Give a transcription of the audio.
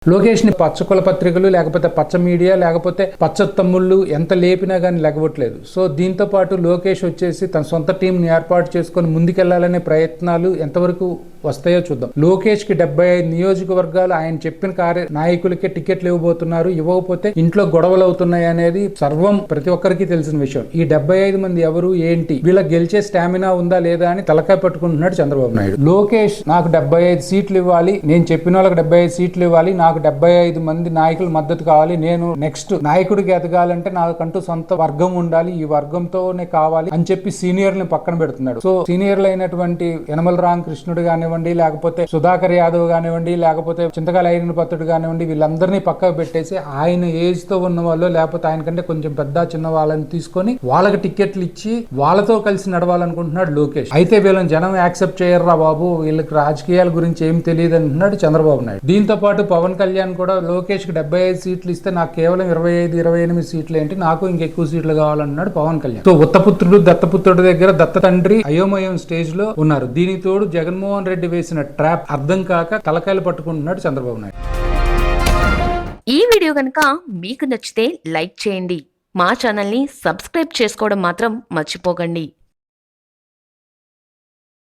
లోకేష్ ని పచ్చ కుల పత్రికలు లేకపోతే పచ్చ మీడియా లేకపోతే పచ్చ తమ్ముళ్ళు ఎంత లేపినా కానీ లెగవట్లేదు. సో దీంతో పాటు లోకేష్ వచ్చేసి తన సొంత టీంని ఏర్పాటు చేసుకొని ముందుకెళ్లాలనే ప్రయత్నాలు ఎంతవరకు వస్తాయో చూద్దాం. లోకేష్ కి 75 నియోజకవర్గాలు ఆయన చెప్పిన నాయకులకే టికెట్లు ఇవ్వబోతున్నారు. ఇవ్వకపోతే ఇంట్లో గొడవలు అవుతున్నాయి అనేది సర్వం ప్రతి ఒక్కరికి తెలిసిన విషయం. ఈ 75 మంది ఎవరు ఏంటి, వీళ్ళకి గెలిచే స్టామినా ఉందా లేదా అని తలకాయ పట్టుకుంటున్నాడు చంద్రబాబు నాయుడు. లోకేష్ నాకు 75 సీట్లు ఇవ్వాలి, నేను చెప్పిన వాళ్ళకి 75 సీట్లు ఇవ్వాలి, నాకు 75 మంది నాయకుల మద్దతు కావాలి, నేను నెక్స్ట్ నాయకుడికి ఎదగాలంటే నాకంటూ సొంత వర్గం ఉండాలి, ఈ వర్గంతోనే కావాలి అని చెప్పి సీనియర్ని పక్కన పెడుతున్నాడు. సో సీనియర్లు అయినటువంటి యనమల రామకృష్ణుడు కానివ్వండి, లేకపోతే సుధాకర్ యాదవ్ కానివ్వండి, లేకపోతే చింతకాయల ఐరన్ పత్రుడు కానివ్వండి, వీళ్ళందరినీ పక్కకు పెట్టేసి ఆయన ఏజ్ తో ఉన్న వాళ్ళు లేకపోతే ఆయన కంటే కొంచెం పెద్ద చిన్న వాళ్ళని తీసుకొని వాళ్ళకి టికెట్లు ఇచ్చి వాళ్ళతో కలిసి నడవాలనుకుంటున్నాడు లోకేష్. అయితే వీళ్ళని జనం యాక్సెప్ట్ చేయర్రా బాబు, వీళ్ళకి రాజకీయాల గురించి ఏం తెలియదు అంటున్నాడు చంద్రబాబు నాయుడు. దీంతో పాటు పవన్ కళ్యాణ్ కూడా లోకేష్ కి 75 సీట్లు ఇస్తే నాకు కేవలం 25-28 సీట్లు ఏంటి, నాకు ఇంకెక్కువ సీట్లు కావాలన్నాడు పవన్ కళ్యాణ్. సో ఉత్తపుత్రుడు దత్తపుత్రుడి దగ్గర దత్త తండ్రి అయోమయం స్టేజ్ లో ఉన్నారు. దీనికి తోడు జగన్మోహన్ రెడ్డి వేసిన ట్రాప్ అర్థం కాక తలకాయలు పట్టుకుంటున్నాడు చంద్రబాబు నాయుడు. ఈ వీడియో కనుక మీకు నచ్చితే లైక్ చేయండి, మా ఛానల్ని సబ్స్క్రైబ్ చేసుకోవడం మాత్రం మర్చిపోకండి.